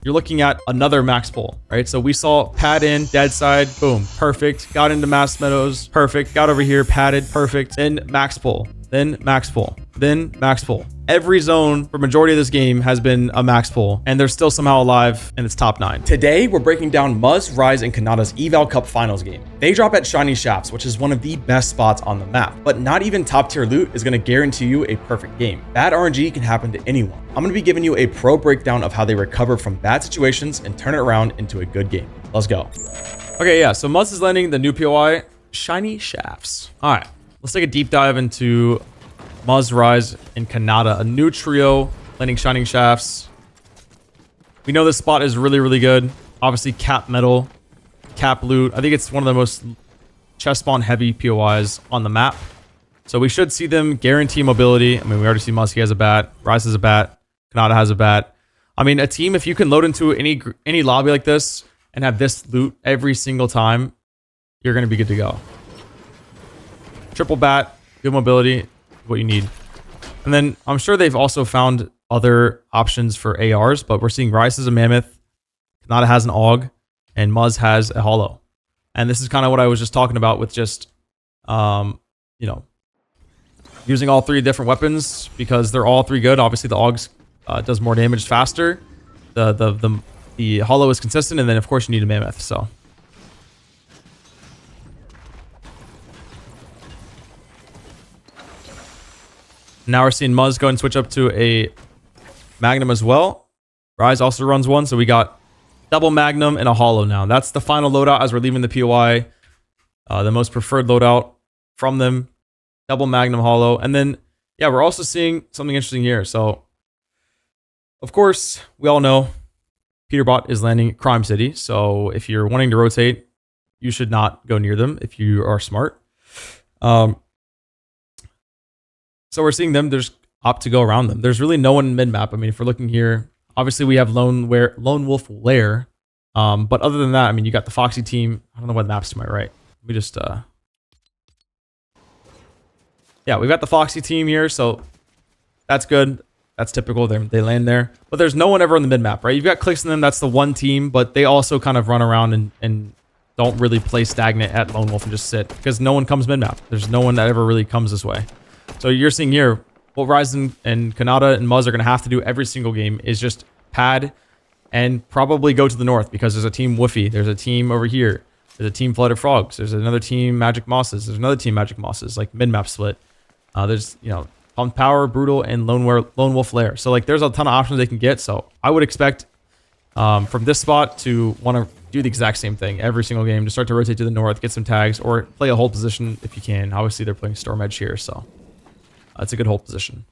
you're looking at another max pull, right? So we saw pad in, dead side, boom, perfect. Got into mass meadows, perfect. Got over here, padded, perfect. Then max pull, then max pull, then max pull. Every zone for majority of this game has been a max pull, and they're still somehow alive in its top 9. Today, we're breaking down Muzz, Rise, and Khanada's Eval Cup Finals game. They drop at Shiny Shafts, which is one of the best spots on the map, but not even top tier loot is going to guarantee you a perfect game. Bad RNG can happen to anyone. I'm going to be giving you a pro breakdown of how they recover from bad situations and turn it around into a good game. Let's go. Okay, yeah, so Muzz is landing the new POI, Shiny Shafts. All right, let's take a deep dive into Muzz, Rise, and Khanada, a new trio landing Shining Shafts. We know this spot is really, really good. Obviously, cap metal, cap loot. I think it's one of the most chest spawn heavy POIs on the map. So we should see them guarantee mobility. I mean, we already see Muzz, he has a bat. Rise has a bat. Khanada has a bat. I mean, a team, if you can load into any lobby like this and have this loot every single time, you're going to be good to go. Triple bat, good mobility, what you need. And then I'm sure they've also found other options for ARs, but we're seeing Rise has a mammoth, Khanada has an AUG, and Muzz has a hollow. And this is kind of what I was just talking about with just, you know, using all 3 different weapons because they're all 3 good. Obviously, the AUG does more damage faster. The hollow is consistent, and then of course you need a mammoth. So. Now we're seeing Muzz go and switch up to a Magnum as well. Rise also runs one, so we got double Magnum and a hollow now. That's the final loadout as we're leaving the POI. The most preferred loadout from them. Double Magnum hollow. And then, yeah, we're also seeing something interesting here. So, of course, we all know Peterbot is landing Crime City. So if you're wanting to rotate, you should not go near them if you are smart. So we're seeing them just opt to go around them. There's really no one in mid-map. I mean, if we're looking here, obviously we have Lone Wolf Lair. But other than that, I mean, you got the Foxy team. I don't know what map's to my right. We just... Yeah, we've got the Foxy team here, so that's good. That's typical. They land there. But there's no one ever in the mid-map, right? You've got Clicks in them. That's the one team, but they also kind of run around and don't really play stagnant at Lone Wolf and just sit because no one comes mid-map. There's no one that ever really comes this way. So you're seeing here, what Rise and Khanada and Muzz are going to have to do every single game is just pad and probably go to the north because there's a team Woofy. There's a team over here. There's a team Flooded Frogs. There's another team Magic Mosses. There's another team Magic Mosses, like mid-map split. There's, you know, Pump Power, Brutal, and Lone Wolf Lair. So, like, there's a ton of options they can get. So I would expect from this spot to want to do the exact same thing every single game. To start to rotate to the north, get some tags, or play a hold position if you can. Obviously, they're playing Storm Edge here, so... That's a good hold position.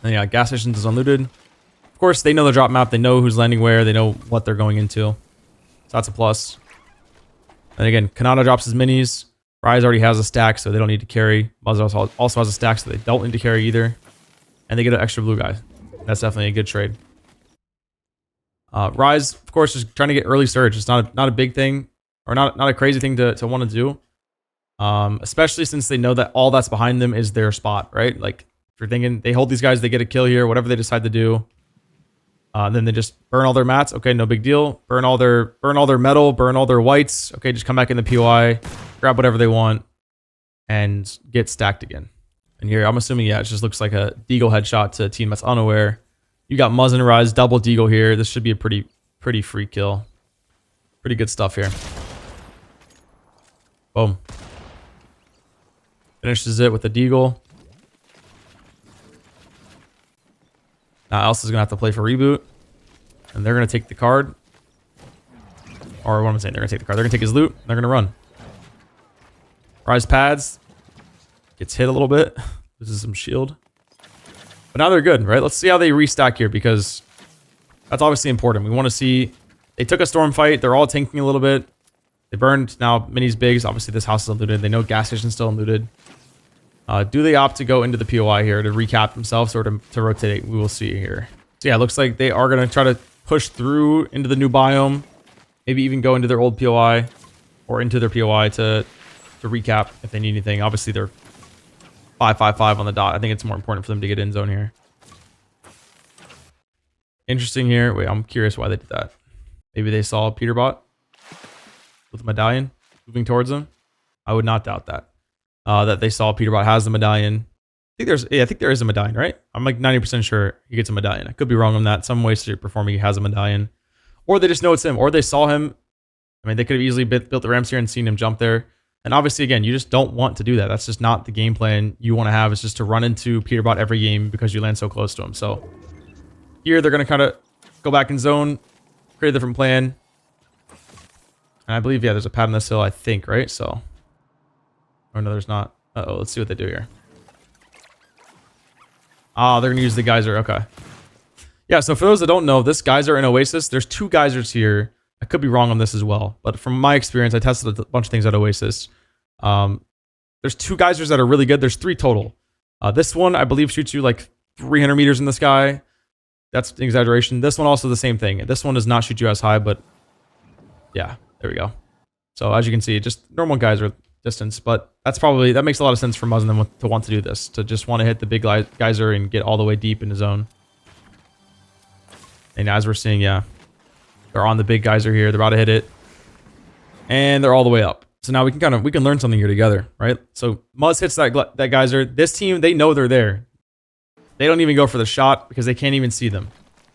And yeah, gas stations is unlooted. Of course, they know the drop map. They know who's landing where. They know what they're going into. So that's a plus. And again, Khanada drops his minis. Rise already has a stack, so they don't need to carry. Muzz also has a stack, so they don't need to carry either. And they get an extra blue guy. That's definitely a good trade. Rise, of course, is trying to get early surge. It's not a big thing, or not a crazy thing to want to do. Especially since they know that all that's behind them is their spot, right? Like, if you're thinking they hold these guys, they get a kill here, whatever they decide to do. Then they just burn all their mats. Okay, no big deal. Burn all their metal, burn all their whites. Okay, just come back in the POI, grab whatever they want, and get stacked again. And here, I'm assuming, yeah, it just looks like a Deagle headshot to a team that's unaware. You got Muzz and Rise, double Deagle here. This should be a pretty free kill. Pretty good stuff here. Boom. Finishes it with a Deagle. Now Elsa is going to have to play for reboot. And they're going to take the card. Or what am I saying? They're going to take the card. They're going to take his loot. They're going to run. Rise pads. Gets hit a little bit. This is some shield. But now they're good, right? Let's see how they restack here because that's obviously important. We want to see... They took a storm fight. They're all tanking a little bit. They burned now minis bigs. Obviously, this house is unlooted. They know gas station's still unlooted. Do they opt to go into the POI here to recap themselves or to rotate? We will see here. So yeah, it looks like they are going to try to push through into the new biome. Maybe even go into their old POI or into their POI to recap if they need anything. Obviously, they're 5-5-5 on the dot. I think it's more important for them to get in zone here. Interesting here. Wait, I'm curious why they did that. Maybe they saw Peterbot with the medallion moving towards them. I would not doubt that. That they saw Peterbot has the medallion. I think there is a medallion, right? I'm like 90% sure he gets a medallion. I could be wrong on that. Some way to performing he has a medallion. Or they just know it's him. Or they saw him. I mean, they could have easily built the ramps here and seen him jump there. And obviously, again, you just don't want to do that. That's just not the game plan you want to have. It's just to run into Peterbot every game because you land so close to him. So here they're going to kind of go back in zone, create a different plan. And I believe, yeah, there's a pad on this hill, I think, right? So, oh no, there's not. Uh-oh, let's see what they do here. Ah, they're going to use the geyser. Okay. Yeah, so for those that don't know, this geyser in Oasis, there's 2 geysers here. I could be wrong on this as well, but from my experience, I tested a bunch of things at Oasis. There's 2 geysers that are really good. There's 3 total. This one, I believe, shoots you like 300 meters in the sky. That's an exaggeration. This one also the same thing. This one does not shoot you as high, but yeah, there we go. So as you can see, just normal geyser distance, but that makes a lot of sense for Muzz and them to want to do this, to just want to hit the big geyser and get all the way deep in the zone. And as we're seeing, yeah, they're on the big geyser here. They're about to hit it, and they're all the way up. So now we can learn something here together, right? So Muzz hits that geyser. This team, they know they're there. They don't even go for the shot because they can't even see them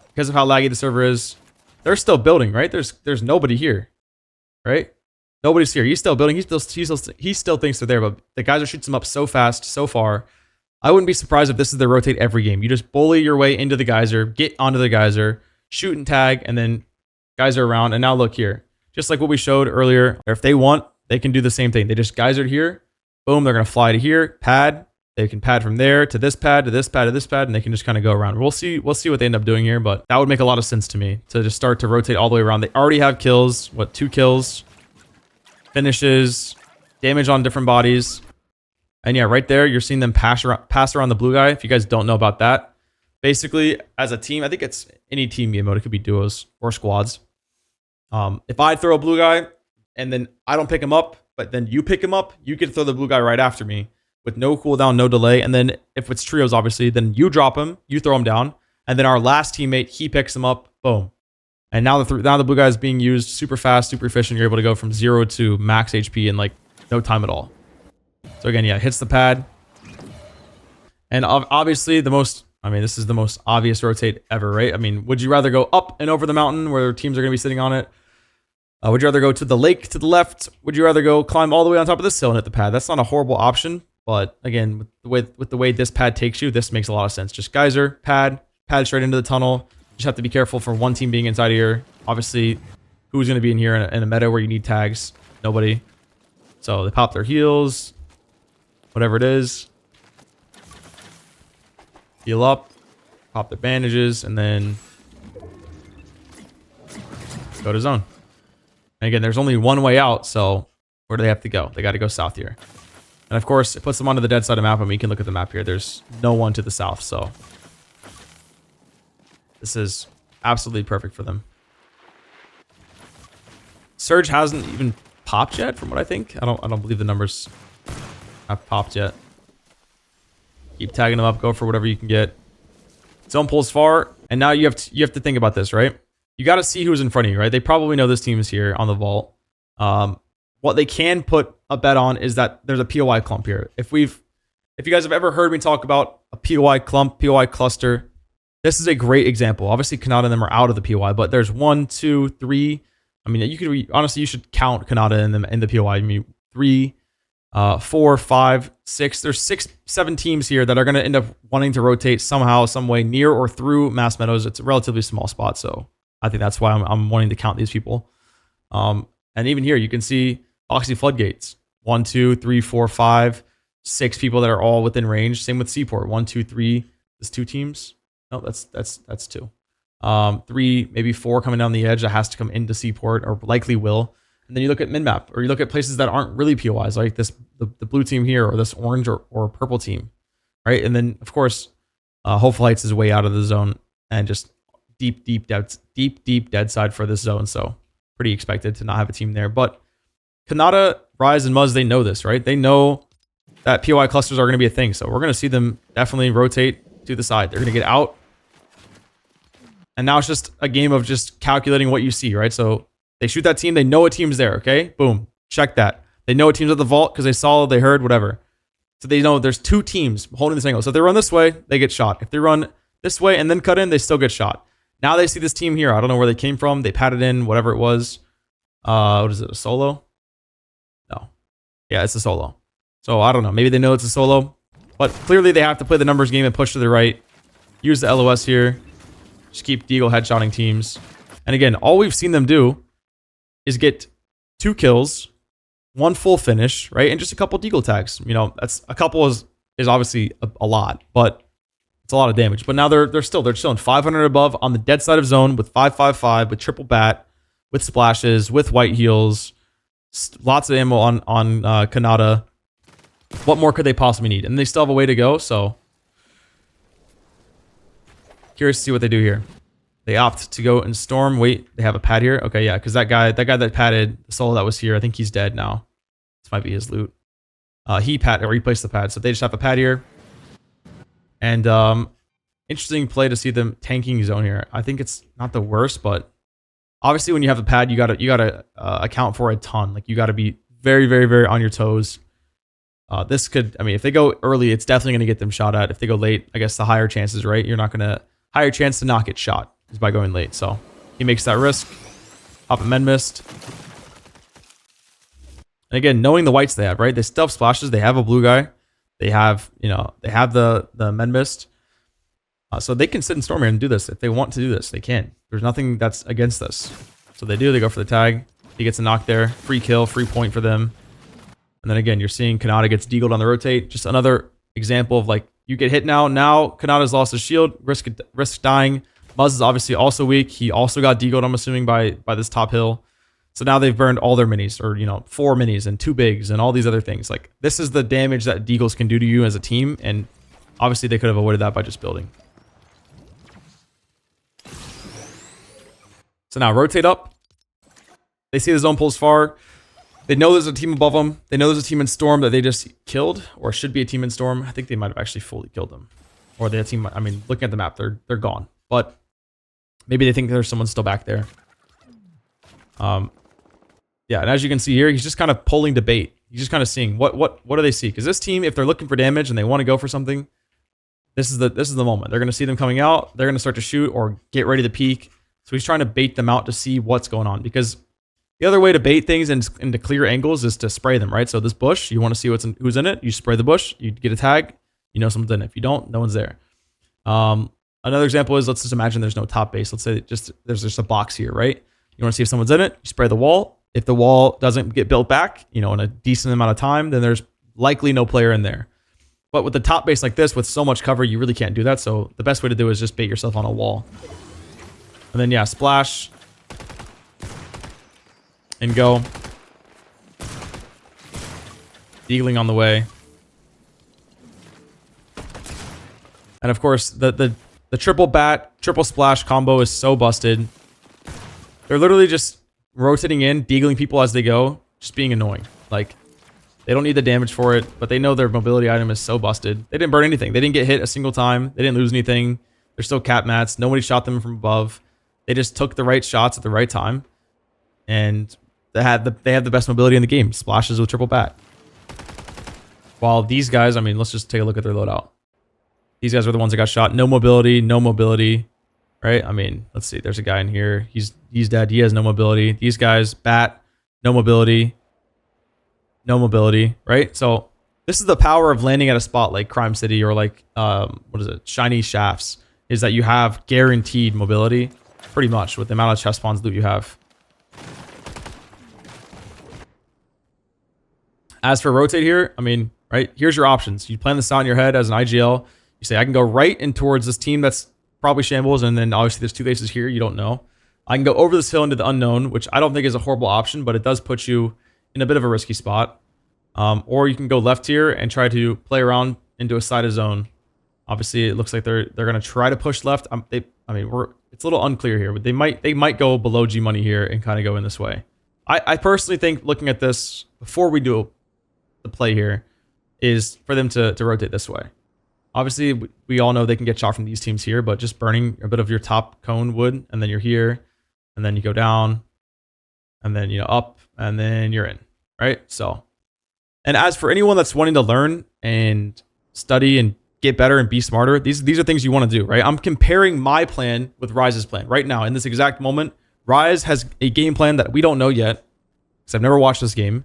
because of how laggy the server is. They're still building, right? There's nobody here, right? Nobody's here. He's still building. He still thinks they're there, but the geyser shoots them up so fast, so far. I wouldn't be surprised if this is their rotate every game. You just bully your way into the geyser, get onto the geyser, shoot and tag, and then geyser around. And now look here. Just like what we showed earlier, or if they want, they can do the same thing. They just geysered here. Boom, they're going to fly to here, pad. They can pad from there to this pad, to this pad, to this pad, and they can just kind of go around. We'll see what they end up doing here, but that would make a lot of sense to me, to just start to rotate all the way around. They already have kills. What, 2 kills? Finishes, damage on different bodies. And yeah, right there, you're seeing them pass around the blue guy. If you guys don't know about that, basically, as a team, I think it's any team game mode. It could be duos or squads. If I throw a blue guy and then I don't pick him up, but then you pick him up, you get to throw the blue guy right after me with no cooldown, no delay. And then if it's trios, obviously, then you drop him, you throw him down, and then our last teammate, he picks him up, boom. And now the blue guy is being used super fast, super efficient. You're able to go from 0 to max HP in like no time at all. So again, yeah, hits the pad. And obviously this is the most obvious rotate ever, right? I mean, would you rather go up and over the mountain where teams are going to be sitting on it? Would you rather go to the lake to the left? Would you rather go climb all the way on top of this hill and hit the pad? That's not a horrible option. But again, with the way this pad takes you, this makes a lot of sense. Just geyser, pad straight into the tunnel. Just have to be careful for one team being inside here. Obviously, who's going to be in here in a meta where you need tags? Nobody. So they pop their heals, whatever it is. Heal up, pop their bandages, and then go to zone. And again, there's only one way out, so where do they have to go? They got to go south here. And of course, it puts them onto the dead side of the map, and we can look at the map here. There's no one to the south, so this is absolutely perfect for them. Surge hasn't even popped yet, from what I think. I don't believe the numbers have popped yet. Keep tagging them up. Go for whatever you can get. Zone pulls far, and now you have to think about this, right? You got to see who's in front of you, right? They probably know this team is here on the vault. What they can put a bet on is that there's a POI clump here. If you guys have ever heard me talk about a POI clump, POI cluster, this is a great example. Obviously, Khanada and them are out of the POI, but there's 1, 2, 3. I mean, honestly, you should count Khanada in the POI. I mean, 3, 4, 5, 6. There's 6, 7 teams here that are going to end up wanting to rotate somehow, some way near or through Mass Meadows. It's a relatively small spot, so I think that's why I'm wanting to count these people. And even here, you can see Oxy Floodgates. 1, 2, 3, 4, 5, 6 people that are all within range. Same with Seaport. 1, 2, 3. There's 2 teams. No, that's 2. 3, maybe 4 coming down the edge that has to come into Seaport, or likely will. And then you look at minmap, or you look at places that aren't really POIs, like the blue team here, or this orange or purple team, right? And then of course, Hopeful Heights is way out of the zone, and just deep dead side for this zone. So pretty expected to not have a team there. But Khanada, Rise, and Muzz, they know this, right? They know that POI clusters are going to be a thing. So we're going to see them definitely rotate to the side. They're going to get out. And now it's just a game of just calculating what you see, right? So they shoot that team. They know a team's there, okay? Boom. Check that. They know a team's at the vault because they saw, they heard, whatever. So they know there's two teams holding this angle. So if they run this way, they get shot. If they run this way and then cut in, they still get shot. Now they see this team here. I don't know where they came from. They patted in, whatever it was. What is it, a solo? No. Yeah, it's a solo. So I don't know. Maybe they know it's a solo. But clearly they have to play the numbers game and push to the right. Use the LOS here. Just keep Deagle headshotting teams. And again, all we've seen them do is get 2 kills, 1 full finish, right? And just a couple Deagle tags. You know, that's a couple is obviously a lot, but it's a lot of damage. But now they're still in 500 above on the dead side of zone with 555, with triple bat, with splashes, with white heals, lots of ammo on Khanada. What more could they possibly need? And they still have a way to go, so curious to see what they do here. They opt to go and storm. Wait, they have a pad here? Okay, yeah, because that guy that padded the solo that was here, I think he's dead now. This might be his loot. He replaced the pad, so they just have a pad here. And interesting play to see them tanking zone here. I think it's not the worst, but obviously when you have a pad, you gotta account for a ton. Like you gotta be very, very, very on your toes. This could, I mean, if they go early, it's definitely gonna get them shot at. If they go late, I guess the higher chances, right? You're not gonna higher chance to not get shot is by going late. So he makes that risk. Pop a men mist. And again, knowing the whites they have, right? They still have splashes. They have a blue guy. They have, you know, they have the men mist. So they can sit in storm here and do this. If they want to do this, they can. There's nothing that's against this. So they do. They go for the tag. He gets a knock there. Free kill, free point for them. And then again, you're seeing Khanada gets deagled on the rotate. Just another example of like, you get hit now. Now Khanada's lost his shield. Risk dying. Muzz is obviously also weak. He also got deagled, I'm assuming, by this top hill. So now they've burned all their minis, or, you know, 4 minis and 2 bigs and all these other things. Like, this is the damage that deagles can do to you as a team. And obviously they could have avoided that by just building. So now rotate up. They see the zone pulls far. They know there's a team above them. They know there's a team in storm that they just killed, or should be a team in storm. I think they might have actually fully killed them. Or the team, I mean, looking at the map, they're gone. But maybe they think there's someone still back there. Yeah, and as you can see here, he's just kind of pulling the bait. He's just kind of seeing what do they see? Because this team, if they're looking for damage and they want to go for something, this is the moment. They're going to see them coming out. They're going to start to shoot or get ready to peek. So he's trying to bait them out to see what's going on. Because the other way to bait things and to clear angles is to spray them, right? So this bush, you want to see who's in it. You spray the bush. You get a tag. You know someone's in it. If you don't, no one's there. Another example is, let's just imagine there's no top base. Let's say there's just a box here, right? You want to see if someone's in it. You spray the wall. If the wall doesn't get built back, you know, in a decent amount of time, then there's likely no player in there. But with the top base like this, with so much cover, you really can't do that. So the best way to do is just bait yourself on a wall. And then, yeah, splash. And go. Deagling on the way. And of course, the triple bat, triple splash combo is so busted. They're literally just rotating in, deagling people as they go, just being annoying. Like, they don't need the damage for it, but they know their mobility item is so busted. They didn't burn anything. They didn't get hit a single time. They didn't lose anything. They're still cat mats. Nobody shot them from above. They just took the right shots at the right time. And they have the best mobility in the game. Splashes with triple bat. While these guys, I mean, let's just take a look at their loadout. These guys are the ones that got shot. No mobility, no mobility. Right? I mean, let's see. There's a guy in here. He's dead. He has no mobility. These guys, bat, no mobility. No mobility, right? So this is the power of landing at a spot like Crime City or like, what is it? Shiny Shafts, is that you have guaranteed mobility pretty much with the amount of chest spawns loot you have. As for rotate here, I mean, right? Here's your options. You plan this out in your head as an IGL. You say, I can go right in towards this team that's probably shambles, and then obviously there's 2 bases here. You don't know. I can go over this hill into the unknown, which I don't think is a horrible option, but it does put you in a bit of a risky spot. Or you can go left here and try to play around into a side of zone. Obviously, it looks like they're going to try to push left. It's a little unclear here, but they might go below G money here and kind of go in this way. I personally think, looking at this before we do the play here, is for them to rotate this way. Obviously, we all know they can get shot from these teams here, but just burning a bit of your top cone wood, and then you're here, and then you go down, and then, you know, up, and then you're in, right? So, and as for anyone that's wanting to learn and study and get better and be smarter, these are things you want to do, right? I'm comparing my plan with Rise's plan right now in this exact moment. Rise has a game plan that we don't know yet, because I've never watched this game.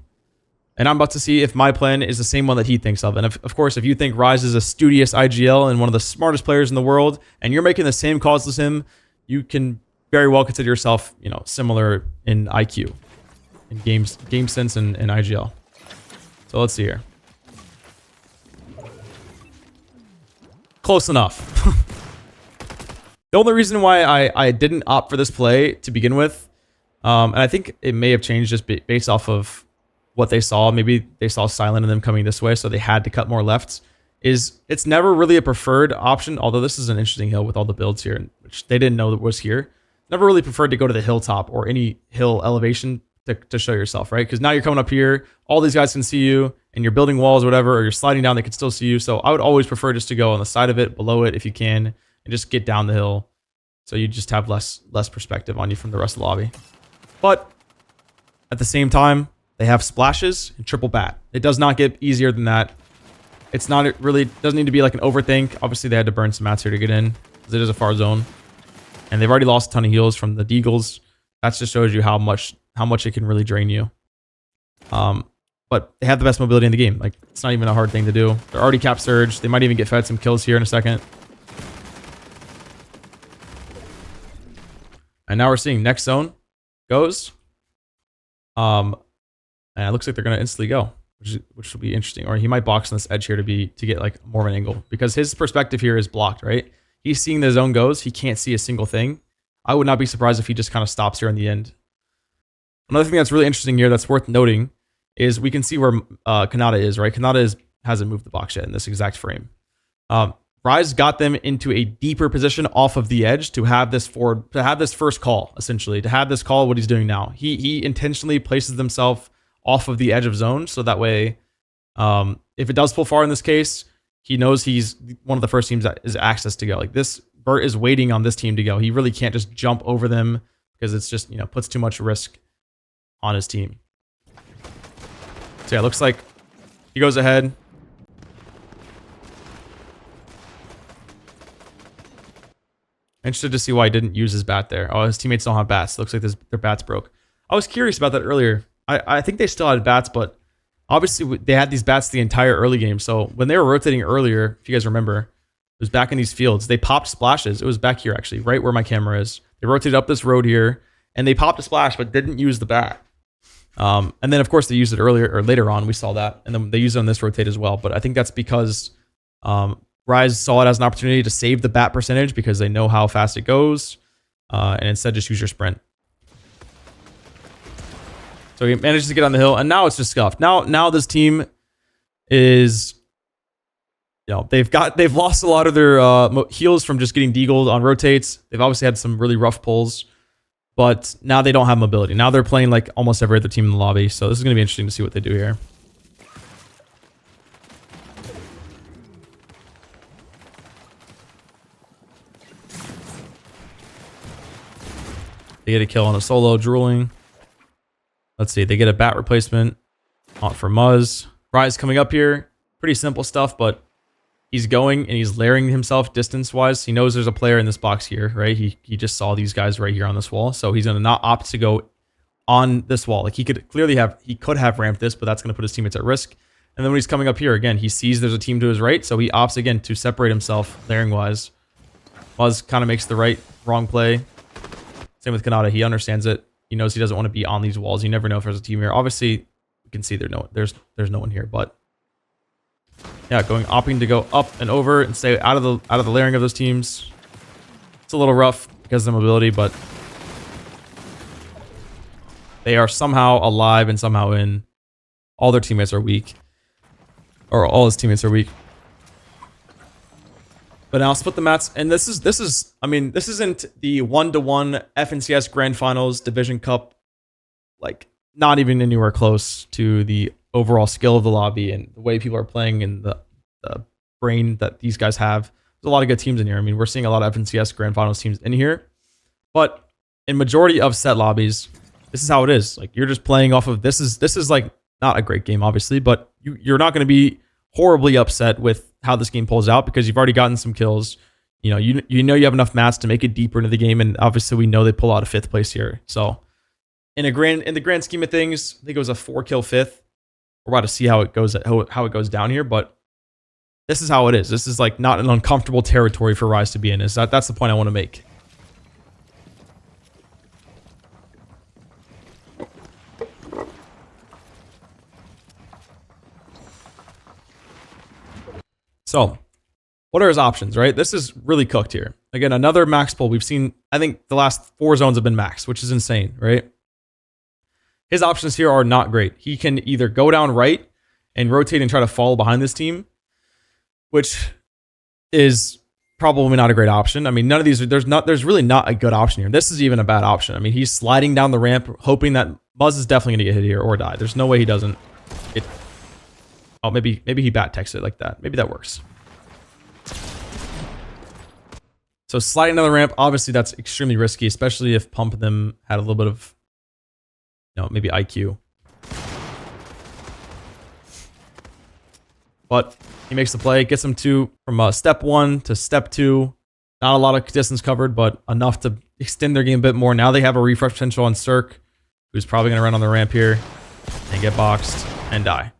And I'm about to see if my plan is the same one that he thinks of. And of course, if you think Rise is a studious IGL and one of the smartest players in the world, and you're making the same calls as him, you can very well consider yourself, you know, similar in IQ, in game sense, and IGL. So let's see here. Close enough. The only reason why I didn't opt for this play to begin with, and I think it may have changed just based off of what they saw. Maybe they saw Silent and them coming this way, so they had to cut more lefts. Is it's never really a preferred option, although this is an interesting hill with all the builds here, which they didn't know that was here. Never really preferred to go to the hilltop or any hill elevation to show yourself, right? Because now you're coming up here, all these guys can see you, and you're building walls or whatever, or you're sliding down, they can still see you. So I would always prefer just to go on the side of it, below it if you can, and just get down the hill. So you just have less perspective on you from the rest of the lobby. But at the same time, they have splashes and triple bat. It does not get easier than that. It's not really, doesn't need to be like an overthink. Obviously, they had to burn some mats here to get in, because it is a far zone. And they've already lost a ton of heals from the deagles. That just shows you how much it can really drain you. But they have the best mobility in the game. Like, it's not even a hard thing to do. They're already cap surge. They might even get fed some kills here in a second. And now we're seeing next zone goes. And it looks like they're gonna instantly go, which will be interesting. Or he might box on this edge here to get like more of an angle, because his perspective here is blocked, right? He's seeing the zone goes. He can't see a single thing. I would not be surprised if he just kind of stops here in the end. Another thing that's really interesting here that's worth noting is we can see where Khanada is, right? Khanada hasn't moved the box yet in this exact frame. Rise got them into a deeper position off of the edge to have this first call, essentially, to have this call what he's doing now. He intentionally places himself off of the edge of zone, so that way, if it does pull far in this case, he knows he's one of the first teams that is access to go. Like, this Bert is waiting on this team to go. He really can't just jump over them, because it's just, you know, puts too much risk on his team. So yeah, it looks like he goes ahead. Interested to see why he didn't use his bat there. Oh, his teammates don't have bats. Looks like their bats broke. I was curious about that earlier. I think they still had bats, but obviously they had these bats the entire early game. So when they were rotating earlier, if you guys remember, it was back in these fields. They popped splashes. It was back here, actually, right where my camera is. They rotated up this road here, and they popped a splash, but didn't use the bat. And then, of course, they used it earlier or later on. We saw that, and then they used it on this rotate as well. But I think that's because Rise saw it as an opportunity to save the bat percentage, because they know how fast it goes, and instead just use your sprint. So he manages to get on the hill, and now it's just scuffed. Now this team is, you know, they've lost a lot of their heals from just getting deagled on rotates. They've obviously had some really rough pulls, but now they don't have mobility. Now they're playing like almost every other team in the lobby. So this is going to be interesting to see what they do here. They get a kill on a solo, drooling. Let's see. They get a bat replacement for Muzz. Rise coming up here. Pretty simple stuff, but he's going and he's layering himself distance-wise. He knows there's a player in this box here, right? He just saw these guys right here on this wall. So he's going to not opt to go on this wall. Like, he could have ramped this, but that's going to put his teammates at risk. And then when he's coming up here, again, he sees there's a team to his right. So he opts again to separate himself layering-wise. Muzz kind of makes the wrong play. Same with Khanada. He understands it. He knows he doesn't want to be on these walls. You never know if there's a team here. Obviously, you can see there's no one here, but yeah, opting to go up and over and stay out of the layering of those teams. It's a little rough because of the mobility, but they are somehow alive and somehow in. All their teammates are weak, or all his teammates are weak. But now split the mats, and this is I mean, this isn't the 1-to-1 FNCS Grand Finals Division Cup, like, not even anywhere close to the overall skill of the lobby and the way people are playing and the brain that these guys have. There's a lot of good teams in here. I mean, we're seeing a lot of FNCS Grand Finals teams in here. But in majority of set lobbies, this is how it is. Like, you're just playing off of this is like not a great game, obviously, but you're not going to be horribly upset with how this game pulls out because you've already gotten some kills. You know, you know you have enough mats to make it deeper into the game, and obviously we know they pull out a 5th place here. So in the grand scheme of things, I think it was a 4-kill 5th. We're about to see how it goes down here, but this is how it is. This is like not an uncomfortable territory for Rise to be in. That's the point I want to make. So, what are his options, right? This is really cooked here. Again, another max pull. We've seen, I think the last 4 zones have been max, which is insane, right? His options here are not great. He can either go down right and rotate and try to follow behind this team, which is probably not a great option. I mean, none of these, there's really not a good option here. This is even a bad option. I mean, he's sliding down the ramp, hoping that Muzz is definitely going to get hit here or die. There's no way he doesn't. Oh, maybe he bat texts it like that. Maybe that works. So sliding down the ramp, obviously that's extremely risky, especially if Pump them had a little bit of, you know, maybe IQ. But he makes the play, gets him from step 1 to step 2. Not a lot of distance covered, but enough to extend their game a bit more. Now they have a refresh potential on Cirque, who's probably going to run on the ramp here and get boxed and die.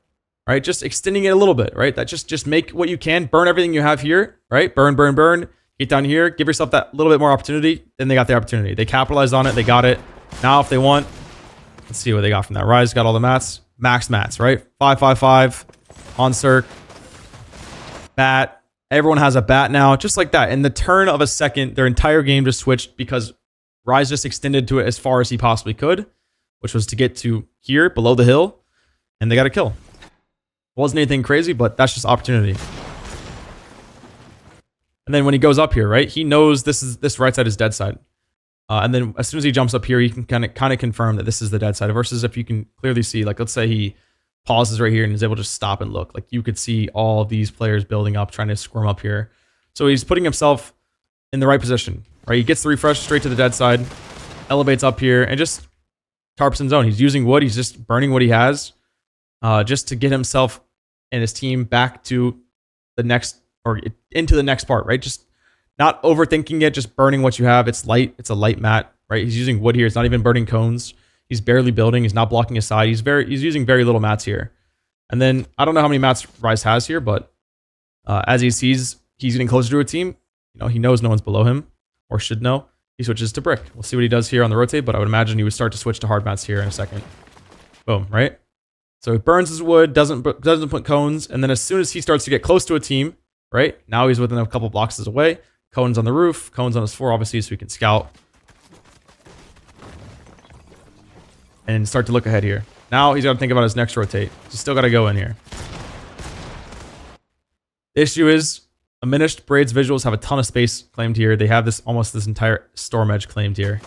Right, just extending it a little bit, right? That just make what you can, burn everything you have here, right? Burn, get down here, give yourself that little bit more opportunity. Then they got the opportunity. They capitalized on it, they got it. Now if they want, let's see what they got from that. Rise got all the mats, max mats, right? 555 on Cirque. Bat, everyone has a bat now, just like that. In the turn of a second, their entire game just switched because Rise just extended to it as far as he possibly could, which was to get to here, below the hill, and they got a kill. Wasn't anything crazy, but that's just opportunity. And then when he goes up here, right, he knows this right side is dead side. And then as soon as he jumps up here, he can kind of confirm that this is the dead side. Versus if you can clearly see, like, let's say he pauses right here and is able to stop and look. Like, you could see all of these players building up, trying to squirm up here. So he's putting himself in the right position, right? He gets the refresh straight to the dead side, elevates up here, and just tarps in zone. He's using wood. He's just burning what he has just to get himself and his team back to the next, or into the next part, right? Just not overthinking it, just burning what you have. It's light. It's a light mat, right? He's using wood here. It's not even burning cones. He's barely building. He's not blocking his side. He's using very little mats here. And then I don't know how many mats Rise has here, but as he sees he's getting closer to a team, you know, he knows no one's below him, or should know. He switches to brick. We'll see what he does here on the rotate, but I would imagine he would start to switch to hard mats here in a second. Boom, right? So he burns his wood, doesn't put cones, and then as soon as he starts to get close to a team, right? Now he's within a couple blocks away. Cones on the roof, cones on his floor, obviously, so he can scout. And start to look ahead here. Now he's got to think about his next rotate. He's still got to go in here. The issue is, Diminished Braids visuals have a ton of space claimed here. They have this this entire storm edge claimed here.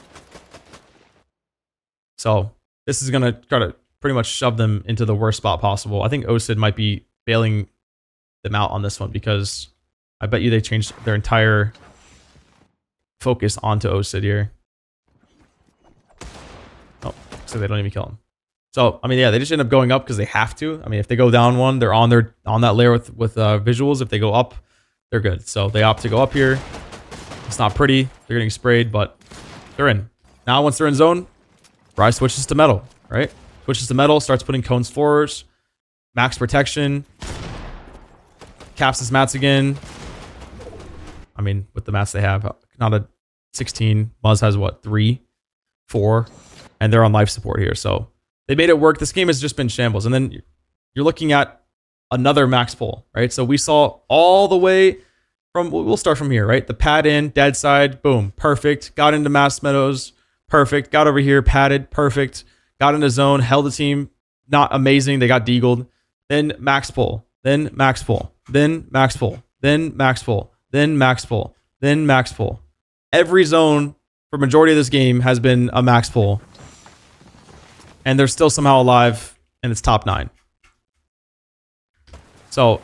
So this is going to try to pretty much shove them into the worst spot possible. I think OSID might be bailing them out on this one because I bet you they changed their entire focus onto OSID here. Oh, so they don't even kill him. So, I mean, yeah, they just end up going up because they have to. I mean, if they go down one, they're on that layer with visuals. If they go up, they're good. So they opt to go up here. It's not pretty. They're getting sprayed, but they're in. Now, once they're in zone, Rise switches to metal, right? Switches to metal, starts putting cones floors, max protection, caps his mats again. I mean, with the mats they have, not a 16. Muzz has what, 3, 4, and they're on life support here. So they made it work. This game has just been shambles. And then you're looking at another max pull, right? So we saw all the way from, we'll start from here, right? The pad in, dead side, boom, perfect. Got into Mass Meadows, perfect. Got over here, padded, perfect. Got into zone, held the team, not amazing. They got deagled. Then max pull, then max pull, then max pull, then max pull, then max pull, then max pull. Every zone for majority of this game has been a max pull. And they're still somehow alive, and it's top 9. So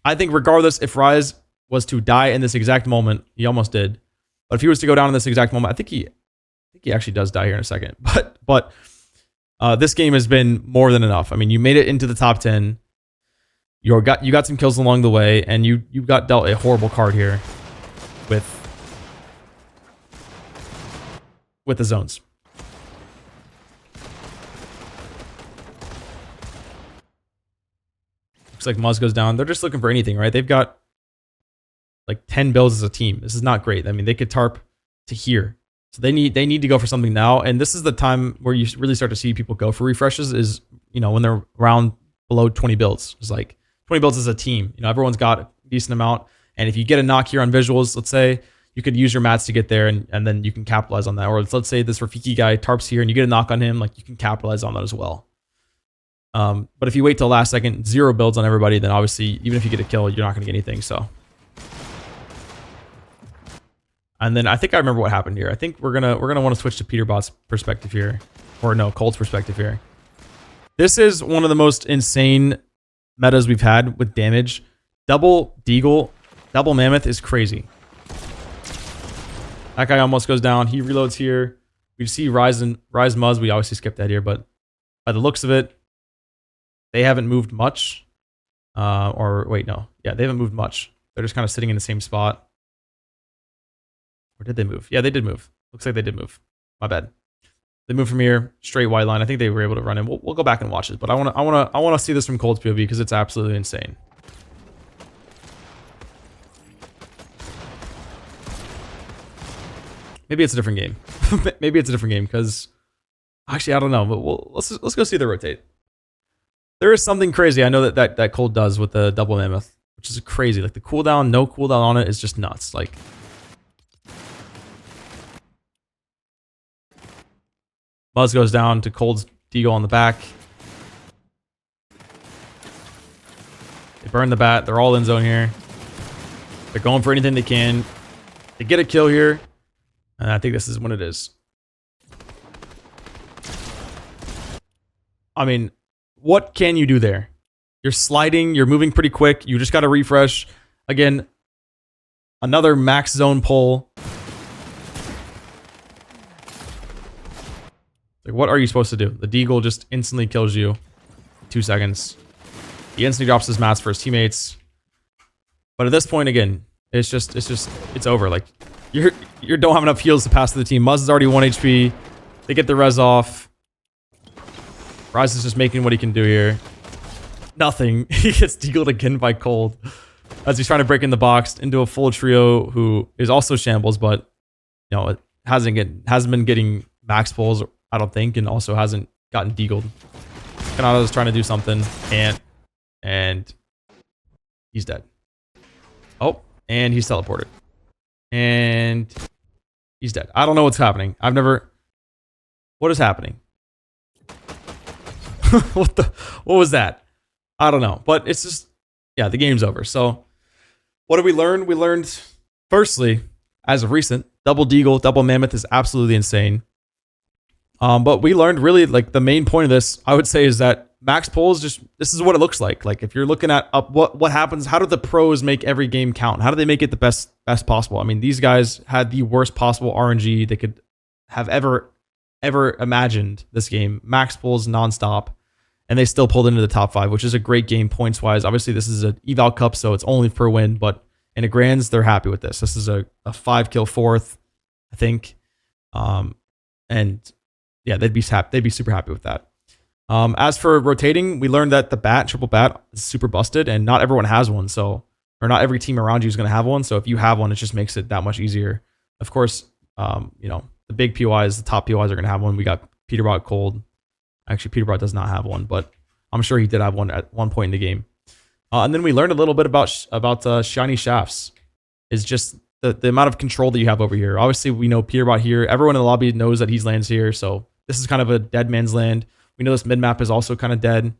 I think regardless, if Rise was to die in this exact moment, he almost did. But if he was to go down in this exact moment, I think he actually does die here in a second. But this game has been more than enough. I mean, you made it into the top 10. You got some kills along the way, and you got dealt a horrible card here with the zones. Looks like Muzz goes down. They're just looking for anything, right? They've got like 10 builds as a team. This is not great. I mean, they could tarp to here. So they need to go for something now. And this is the time where you really start to see people go for refreshes is, you know, when they're around below 20 builds. It's like 20 builds as a team. You know, everyone's got a decent amount. And if you get a knock here on visuals, let's say, you could use your mats to get there and then you can capitalize on that. Or let's say this Rafiki guy tarps here and you get a knock on him, like you can capitalize on that as well. But if you wait till last second, 0 builds on everybody, then obviously, even if you get a kill, you're not going to get anything. So, and then I think I remember what happened here. I think we're gonna want to switch to Peterbot's perspective here, or no, Colt's perspective here. This is one of the most insane metas we've had with damage. Double Deagle, double Mammoth is crazy. That guy almost goes down. He reloads here. We see Rise Muzz. We obviously skipped that here, but by the looks of it, they haven't moved much. Or wait, no. Yeah, they haven't moved much. They're just kind of sitting in the same spot. Or did they move? Yeah, they did move. Looks like they did move. My bad. They moved from here, straight white line. I think they were able to run in. We'll go back and watch it, but I want to see this from Cold's POV because it's absolutely insane. Maybe it's a different game. Maybe it's a different game because actually I don't know. But let's go see the rotate. There is something crazy. I know that Cold does with the double Mammoth, which is crazy. Like the cooldown, no cooldown on it is just nuts. Like Muzz goes down to Cold's Deagle on the back. They burn the bat. They're all in zone here. They're going for anything they can. They get a kill here. And I think this is when it is. I mean, what can you do there? You're sliding. You're moving pretty quick. You just got to refresh. Again, another max zone pull. Like, what are you supposed to do? The Deagle just instantly kills you. 2 seconds. He instantly drops his mats for his teammates. But at this point, again, it's over. Like, you don't have enough heals to pass to the team. Muzz is already 1 HP. They get the res off. Rise is just making what he can do here. Nothing. He gets deagled again by Cold as he's trying to break in the box into a full trio who is also shambles, but you know, it hasn't been getting max pulls, I don't think, and also hasn't gotten deagled. Khanada is trying to do something, and he's dead. Oh, and he's teleported. And he's dead. I don't know what's happening. What is happening? What was that? I don't know. But it's just, yeah, the game's over. So what did we learn? We learned, firstly, as of recent, double Deagle, double Mammoth is absolutely insane. But we learned really, like, the main point of this, I would say, is that max pulls this is what it looks like. Like, if you're looking at what happens, how do the pros make every game count? How do they make it the best possible? I mean, these guys had the worst possible RNG they could have ever imagined this game. Max pulls nonstop, and they still pulled into the top 5, which is a great game points wise. Obviously, this is an eval cup, so it's only per win, but in a grands, they're happy with this. This is a 5-kill fourth, I think. And yeah, they'd be super happy with that. As for rotating, we learned that the triple bat is super busted, and not everyone has one. So, or not every team around you is going to have one. So if you have one, it just makes it that much easier. Of course, you know, the big POIs, the top POIs are going to have one. We got Peterbot Cold. Actually, Peterbot does not have one, but I'm sure he did have one at one point in the game. And then we learned a little bit about shiny shafts. Is just the amount of control that you have over here. Obviously, we know Peterbot here. Everyone in the lobby knows that he's lands here, so this is kind of a dead man's land. We know this mid map is also kind of dead.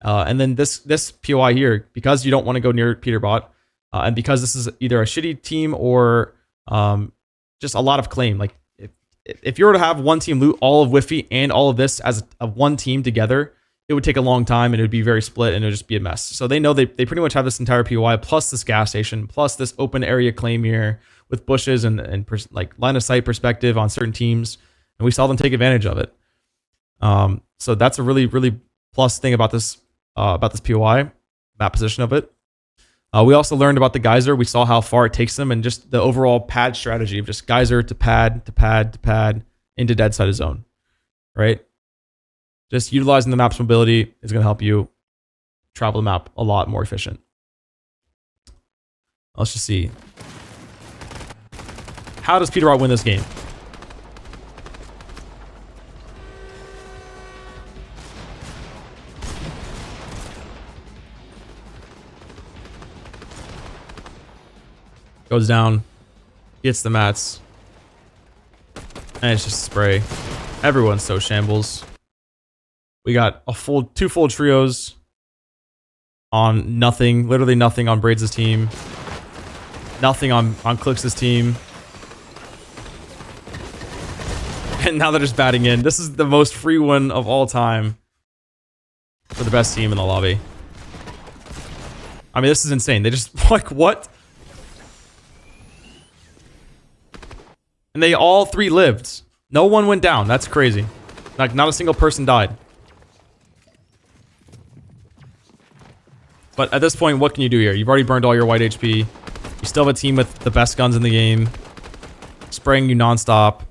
And then this POI here, because you don't want to go near Peterbot, and because this is either a shitty team or just a lot of claim. Like if you were to have one team loot all of Whiffy and all of this as a one team together, it would take a long time and it would be very split and it would just be a mess. So they know they pretty much have this entire POI plus this gas station plus this open area claim here with bushes and like line of sight perspective on certain teams, and we saw them take advantage of it. So that's a really plus thing about this POI, map position of it. We also learned about the geyser. We saw how far it takes them and just the overall pad strategy of just geyser to pad to pad to pad into dead side of zone, right? Just utilizing the map's mobility is going to help you travel the map a lot more efficient. Let's just see. How does Peter Wright win this game? Goes down, gets the mats, and it's just spray. Everyone's so shambles. We got two full trios on nothing, literally nothing on Braids' team. Nothing on Clix's team. And now they're just batting in. This is the most free one of all time for the best team in the lobby. I mean, this is insane. They just, like, what? And they all three lived. No one went down. That's crazy. Like, not a single person died. But at this point, what can you do here? You've already burned all your white HP. You still have a team with the best guns in the game. Spraying you nonstop.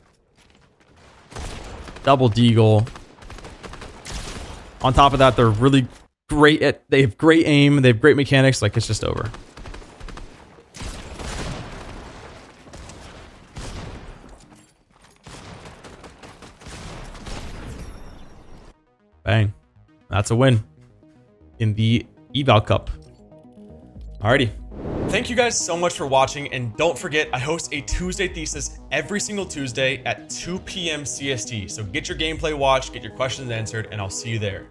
Double deagle. On top of that, they're really great at... They have great aim. They have great mechanics. Like, it's just over. Bang. That's a win. In the Eval Cup. Alrighty. Thank you guys so much for watching, and don't forget, I host a Tuesday Thesis every single Tuesday at 2 p.m. CST. So get your gameplay watched, get your questions answered, and I'll see you there.